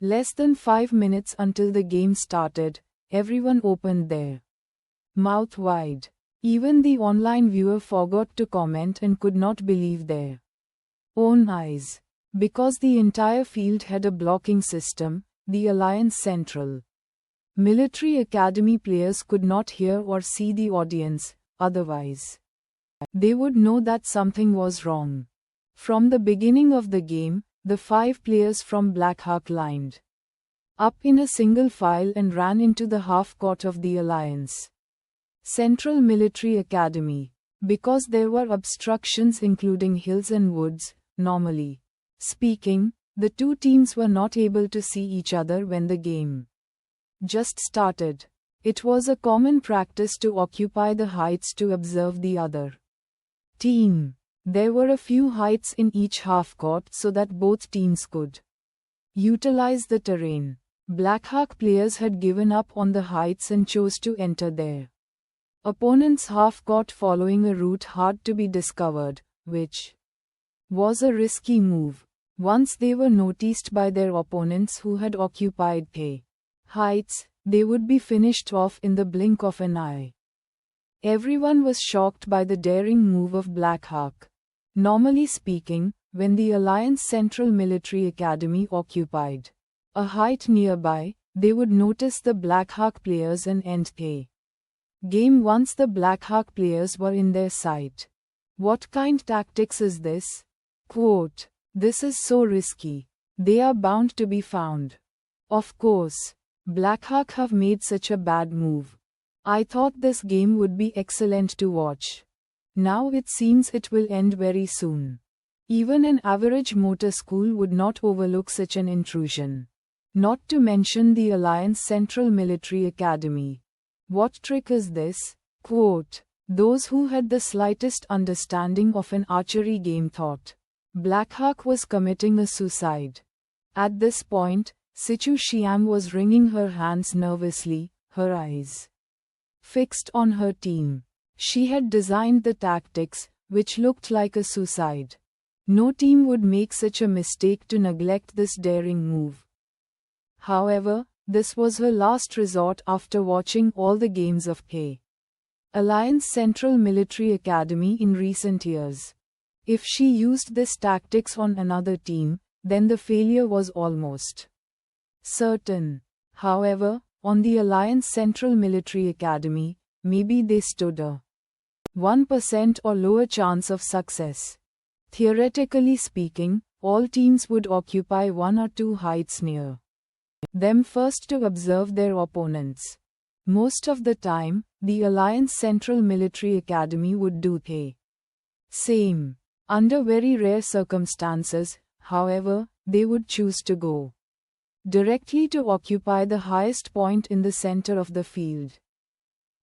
Less than 5 minutes until the game started, everyone opened their mouth wide. Even the online viewer forgot to comment and could not believe their own eyes. Because the entire field had a blocking system, the Alliance Central Military Academy players could not hear or see the audience, otherwise they would know that something was wrong. From the beginning of the game, the 5 players from Blackhawk lined up in a single file and ran into the half-court of the Alliance Central Military Academy. Because there were obstructions including hills and woods, normally speaking, the two teams were not able to see each other when the game just started. It was a common practice to occupy the heights to observe the other team. There were a few heights in each half-court so that both teams could utilize the terrain. Blackhawk players had given up on the heights and chose to enter their opponent's half-court following a route hard to be discovered, which was a risky move. Once they were noticed by their opponents who had occupied the heights, they would be finished off in the blink of an eye. Everyone was shocked by the daring move of Blackhawk. Normally speaking, when the Alliance Central Military Academy occupied a height nearby, they would notice the Blackhawk players and end the game once the Blackhawk players were in their sight. What kind tactics is this? Quote, "This is so risky. They are bound to be found. Of course, Blackhawk have made such a bad move. I thought this game would be excellent to watch. Now it seems it will end very soon. Even an average motor school would not overlook such an intrusion. Not to mention the Alliance Central Military Academy. What trick is this?" Quote, "Those who had the slightest understanding of an archery game thought Blackhawk was committing a suicide. At this point, Sichu Xiang was wringing her hands nervously, her eyes fixed on her team. She had designed the tactics, which looked like a suicide. No team would make such a mistake to neglect this daring move. However, this was her last resort after watching all the games of the Alliance Central Military Academy in recent years. If she used this tactics on another team, then the failure was almost certain. However, on the Alliance Central Military Academy, maybe they stood a 1% or lower chance of success. Theoretically speaking, all teams would occupy 1 or 2 heights near them first to observe their opponents. Most of the time, the Alliance Central Military Academy would do the same. Under very rare circumstances, however, they would choose to go directly to occupy the highest point in the center of the field.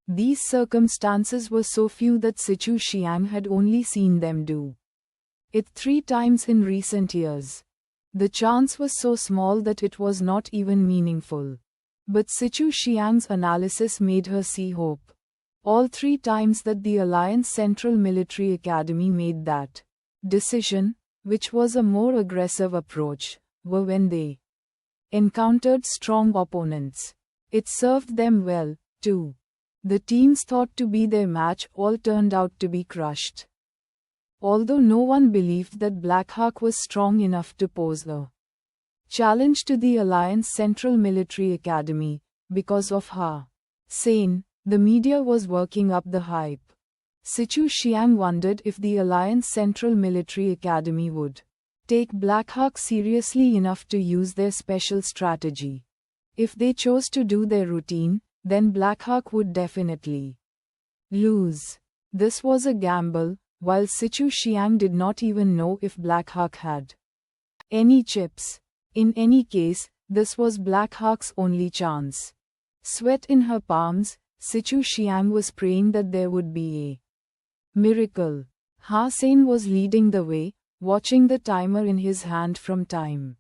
These circumstances were so few that Sichu Xiang had only seen them do it 3 times in recent years. The chance was so small that it was not even meaningful. But Sichu Xiang's analysis made her see hope. All 3 times that the Alliance Central Military Academy made that decision, which was a more aggressive approach, were when they encountered strong opponents. It served them well, too. The teams thought to be their match all turned out to be crushed. Although no one believed that Blackhawk was strong enough to pose a challenge to the Alliance Central Military Academy, because of how sane the media was working up the hype. Sichu Xiang wondered if the Alliance Central Military Academy would take Blackhawk seriously enough to use their special strategy. If they chose to do their routine, then Blackhawk would definitely lose. This was a gamble, while Sichu Xiang did not even know if Blackhawk had any chips. In any case, this was Blackhawk's only chance. Sweat in her palms, Sichu Xiang was praying that there would be a miracle. Ha Sein was leading the way, watching the timer in his hand from time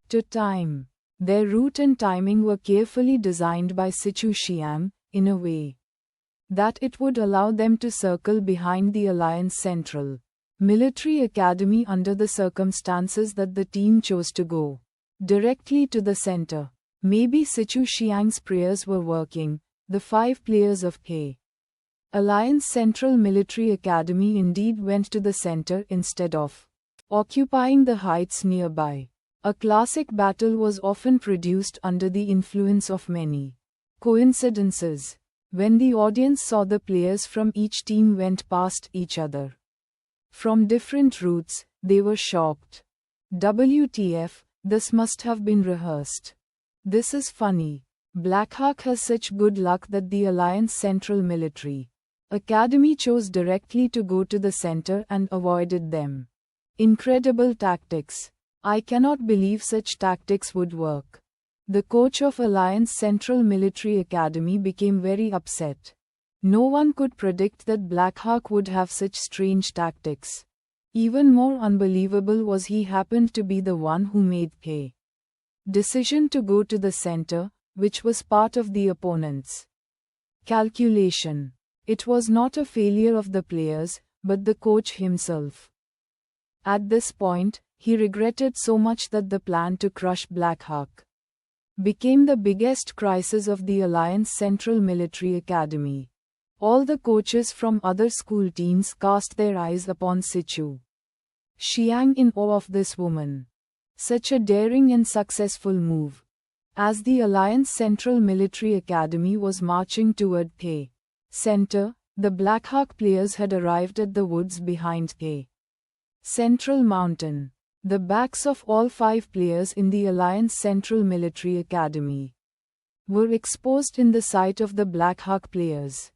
to time. Their route and timing were carefully designed by Sichu Xiang, in a way that it would allow them to circle behind the Alliance Central Military Academy under the circumstances that the team chose to go directly to the center. Maybe Sichu Xiang's prayers were working. The 5 players of K. Alliance Central Military Academy indeed went to the center instead of occupying the heights nearby. A classic battle was often produced under the influence of many coincidences. When the audience saw the players from each team went past each other from different routes, they were shocked. WTF, this must have been rehearsed. This is funny. Blackhawk has such good luck that the Alliance Central Military Academy chose directly to go to the center and avoided them. Incredible tactics. I cannot believe such tactics would work. The coach of Alliance Central Military Academy became very upset. No one could predict that Blackhawk would have such strange tactics. Even more unbelievable was he happened to be the one who made K. decision to go to the center, which was part of the opponent's calculation. It was not a failure of the players, but the coach himself. At this point, he regretted so much that the plan to crush Blackhawk became the biggest crisis of the Alliance Central Military Academy. All the coaches from other school teams cast their eyes upon Sichu Xiang in awe of this woman. Such a daring and successful move. As the Alliance Central Military Academy was marching toward K. Center, the Blackhawk players had arrived at the woods behind K. Central Mountain. The backs of all 5 players in the Alliance Central Military Academy were exposed in the sight of the Blackhawk players.